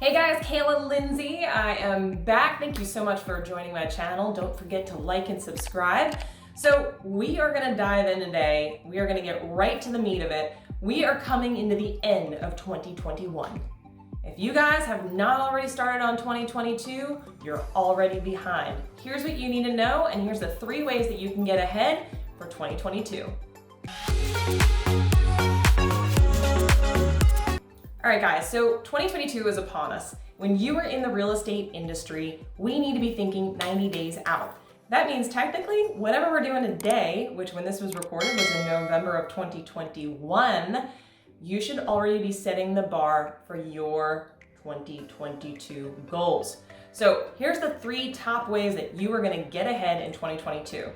Hey guys, Kayla Lindsay. I am back. Thank you so much for joining my channel. Don't forget to like and subscribe. So we are gonna dive in today. We are gonna get right to the meat of it. We are coming into the end of 2021. If you guys have not already started on 2022, you're already behind. Here's what you need to know, and here's the 3 ways that you can get ahead for 2022. All right, guys, so 2022 is upon us. When you are in the real estate industry, we need to be thinking 90 days out. That means technically, whatever we're doing today, which when this was recorded was in November of 2021, you should already be setting the bar for your 2022 goals. So here's the 3 top ways that you are gonna get ahead in 2022.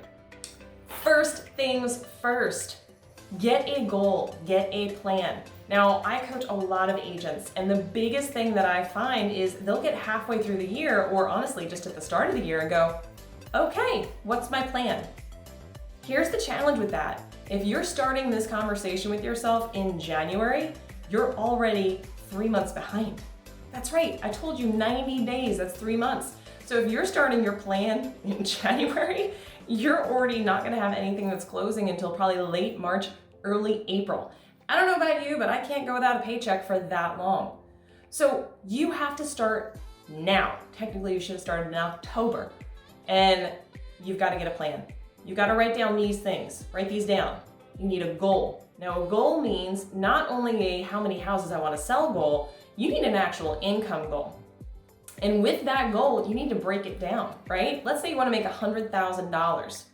First things first, get a goal, get a plan. Now, I coach a lot of agents, and the biggest thing that I find is they'll get halfway through the year, or honestly, just at the start of the year, and go, okay, what's my plan? Here's the challenge with that. If you're starting this conversation with yourself in January, you're already 3 months behind. That's right, I told you 90 days, that's 3 months. So if you're starting your plan in January, you're already not gonna have anything that's closing until probably late March, early April. I don't know about you, but I can't go without a paycheck for that long. So you have to start now. Technically, you should have started in October. And you've got to get a plan. You've got to write down these things. Write these down. You need a goal. Now, a goal means not only a how many houses I want to sell goal, you need an actual income goal. And with that goal, you need to break it down, right? Let's say you want to make $100,000.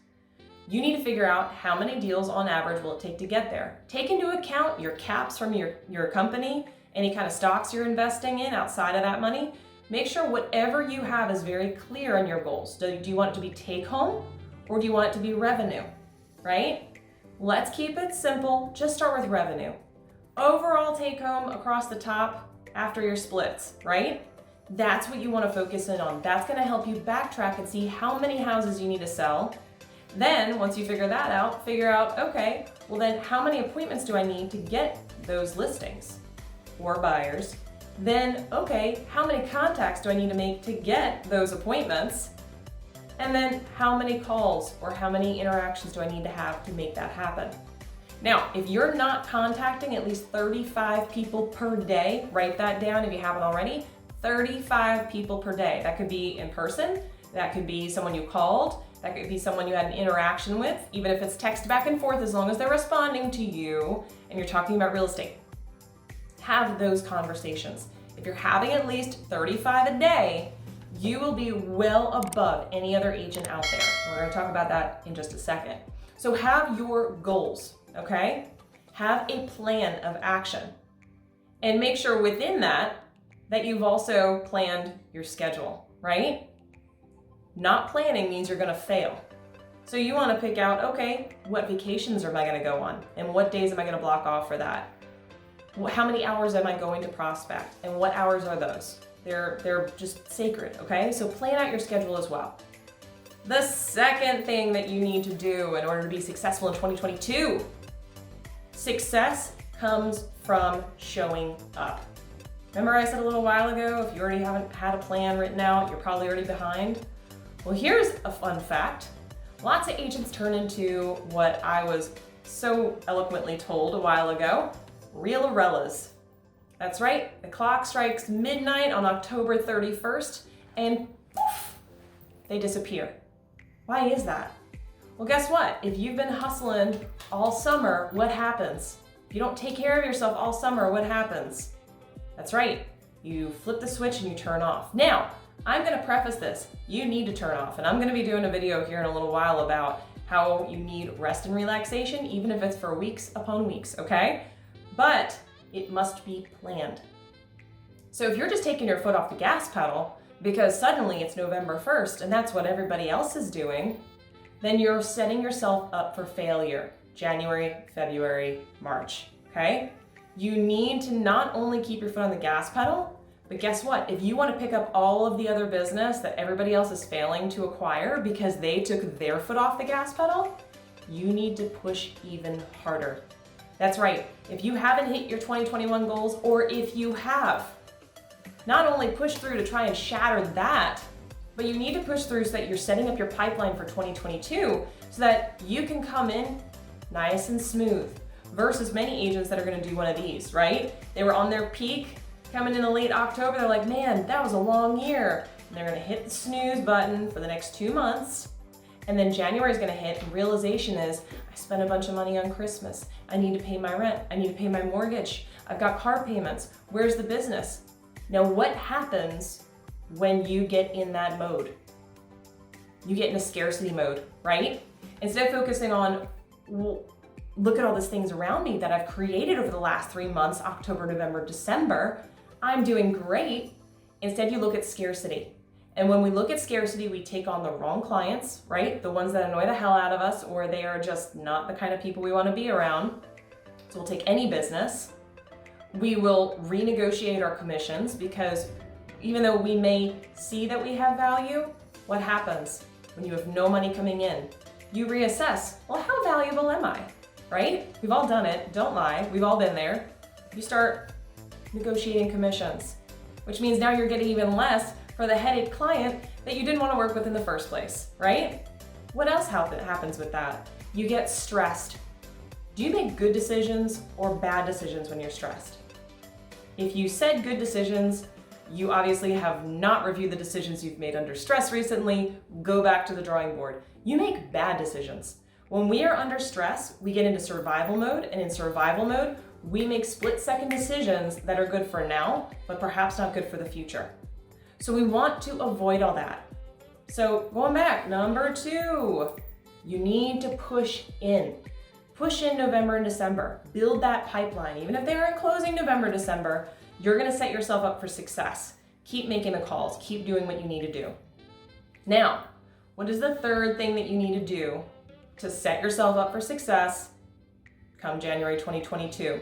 You need to figure out how many deals on average will it take to get there. Take into account your caps from your company, any kind of stocks you're investing in outside of that money. Make sure whatever you have is very clear on your goals. Do you want it to be take home or do you want it to be revenue, right? Let's keep it simple. Just start with revenue. Overall take home across the top after your splits, right? That's what you want to focus in on. That's going to help you backtrack and see how many houses you need to sell. Then, once you figure that out, figure out, okay, well then how many appointments do I need to get those listings or buyers? Then, okay, how many contacts do I need to make to get those appointments? And then how many calls or how many interactions do I need to have to make that happen? Now, if you're not contacting at least 35 people per day, write that down if you haven't already, 35 people per day. That could be in person, that could be someone you called, that could be someone you had an interaction with, even if it's text back and forth, as long as they're responding to you and you're talking about real estate. Have those conversations. If you're having at least 35 a day, you will be well above any other agent out there. We're going to talk about that in just a second. So have your goals, okay? Have a plan of action. And make sure within that you've also planned your schedule, right? Not planning means you're going to fail. So you want to pick out, okay, what vacations am I going to go on? And what days am I going to block off for that? How many hours am I going to prospect? And what hours are those? They're just sacred, okay? So plan out your schedule as well. The second thing that you need to do in order to be successful in 2022, success comes from showing up. Remember I said a little while ago, if you already haven't had a plan written out, you're probably already behind. Well, here's a fun fact. Lots of agents turn into what I was so eloquently told a while ago, Realorellas. That's right, the clock strikes midnight on October 31st and poof, they disappear. Why is that? Well, guess what? If you've been hustling all summer, what happens? If you don't take care of yourself all summer, what happens? That's right, you flip the switch and you turn off. Now, I'm going to preface this. You need to turn off, and I'm going to be doing a video here in a little while about how you need rest and relaxation, even if it's for weeks upon weeks, okay? But it must be planned. So if you're just taking your foot off the gas pedal because suddenly it's November 1st and that's what everybody else is doing, then you're setting yourself up for failure January, February, March, okay? You need to not only keep your foot on the gas pedal, but guess what? If you want to pick up all of the other business that everybody else is failing to acquire because they took their foot off the gas pedal, you need to push even harder. That's right. If you haven't hit your 2021 goals, or if you have, not only push through to try and shatter that, but you need to push through so that you're setting up your pipeline for 2022 so that you can come in nice and smooth versus many agents that are going to do one of these, right? They were on their peak coming into late October. They're like, man, that was a long year. And they're going to hit the snooze button for the next 2 months. And then January is going to hit and realization is, I spent a bunch of money on Christmas. I need to pay my rent. I need to pay my mortgage. I've got car payments. Where's the business? Now, what happens when you get in that mode? You get in a scarcity mode, right? Instead of focusing on, well, look at all these things around me that I've created over the last 3 months, October, November, December, I'm doing great. Instead, you look at scarcity. And when we look at scarcity, we take on the wrong clients, right? The ones that annoy the hell out of us, or they are just not the kind of people we want to be around. So we'll take any business. We will renegotiate our commissions because even though we may see that we have value, what happens when you have no money coming in? You reassess, well, how valuable am I, right? We've all done it, don't lie, we've all been there. You start negotiating commissions, which means now you're getting even less for the headed client that you didn't want to work with in the first place, right? What else happens with that? You get stressed. Do you make good decisions or bad decisions when you're stressed? If you said good decisions, you obviously have not reviewed the decisions you've made under stress recently. Go back to the drawing board. You make bad decisions. When we are under stress, we get into survival mode, and in survival mode, we make split-second decisions that are good for now, but perhaps not good for the future. So we want to avoid all that. So going back, number 2, you need to push in. Push in November and December. Build that pipeline. Even if they aren't closing November, December, you're gonna set yourself up for success. Keep making the calls. Keep doing what you need to do. Now, what is the third thing that you need to do to set yourself up for success come January 2022?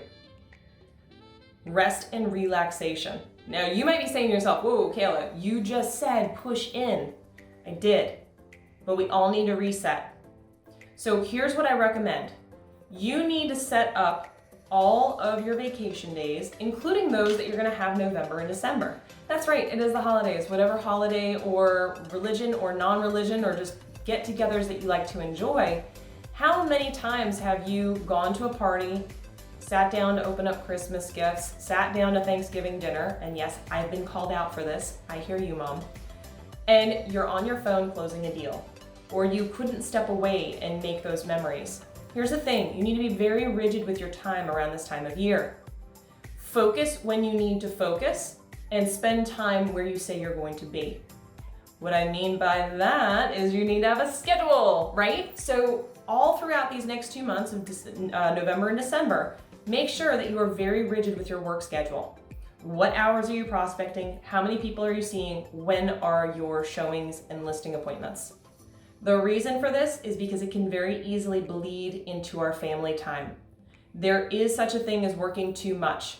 Rest and relaxation. Now, you might be saying to yourself, whoa, Kayla, you just said push in. I did, but we all need to reset. So here's what I recommend. You need to set up all of your vacation days, including those that you're gonna have November and December. That's right, it is the holidays. Whatever holiday or religion or non-religion or just get-togethers that you like to enjoy, how many times have you gone to a party, sat down to open up Christmas gifts, sat down to Thanksgiving dinner, and yes, I've been called out for this, I hear you, Mom, and you're on your phone closing a deal, or you couldn't step away and make those memories. Here's the thing, you need to be very rigid with your time around this time of year. Focus when you need to focus, and spend time where you say you're going to be. What I mean by that is you need to have a schedule, right? So all throughout these next 2 months of November and December, make sure that you are very rigid with your work schedule. What hours are you prospecting? How many people are you seeing? When are your showings and listing appointments? The reason for this is because it can very easily bleed into our family time. There is such a thing as working too much,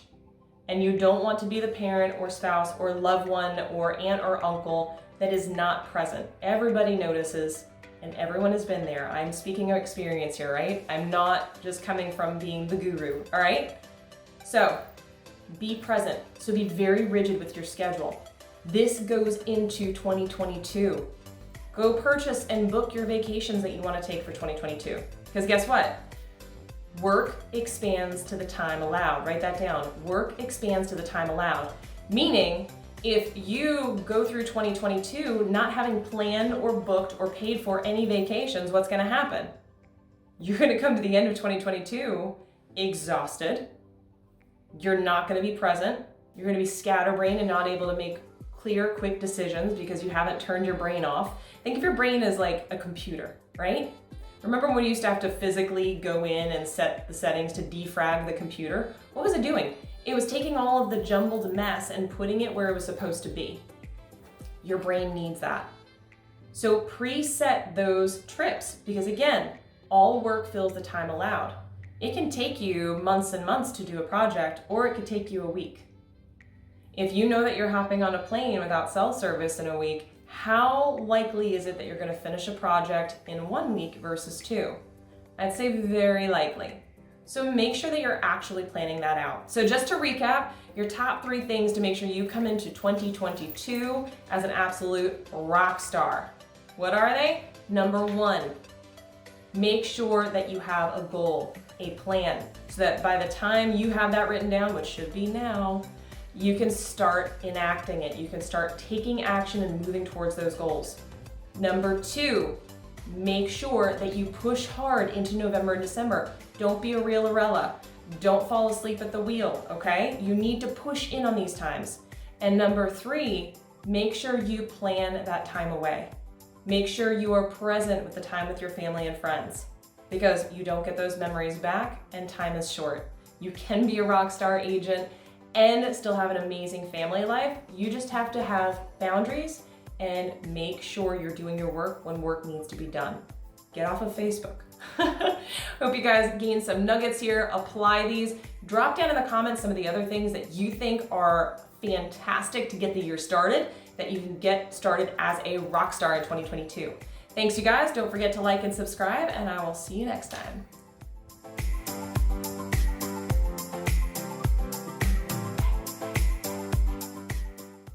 and you don't want to be the parent or spouse or loved one or aunt or uncle that is not present. Everybody notices, and everyone has been there. I'm speaking of experience here, right? I'm not just coming from being the guru, all right? So be present. So be very rigid with your schedule. This goes into 2022. Go purchase and book your vacations that you want to take for 2022. Because guess what? Work expands to the time allowed. Write that down. Work expands to the time allowed. Meaning, if you go through 2022 not having planned or booked or paid for any vacations, what's going to happen? You're going to come to the end of 2022 exhausted. You're not going to be present. You're going to be scatterbrained and not able to make clear, quick decisions because you haven't turned your brain off. Think of your brain as like a computer, right? Remember when you used to have to physically go in and set the settings to defrag the computer? What was it doing? It was taking all of the jumbled mess and putting it where it was supposed to be. Your brain needs that. So preset those trips because again, all work fills the time allowed. It can take you months and months to do a project, or it could take you a week. If you know that you're hopping on a plane without cell service in a week, how likely is it that you're going to finish a project in 1 week versus 2? I'd say very likely. So make sure that you're actually planning that out. So just to recap, your top 3 things to make sure you come into 2022 as an absolute rock star. What are they? Number 1, make sure that you have a goal, a plan, so that by the time you have that written down, which should be now, you can start enacting it. You can start taking action and moving towards those goals. Number 2, make sure that you push hard into November and December. Don't be a realerella. Don't fall asleep at the wheel, okay? You need to push in on these times. And number 3, make sure you plan that time away. Make sure you are present with the time with your family and friends, because you don't get those memories back and time is short. You can be a rock star agent and still have an amazing family life. You just have to have boundaries and make sure you're doing your work when work needs to be done. Get off of Facebook. Hope you guys gain some nuggets here. Apply these. Drop down in the comments some of the other things that you think are fantastic to get the year started, that you can get started as a rock star in 2022. Thanks, you guys. Don't forget to like and subscribe, and I will see you next time.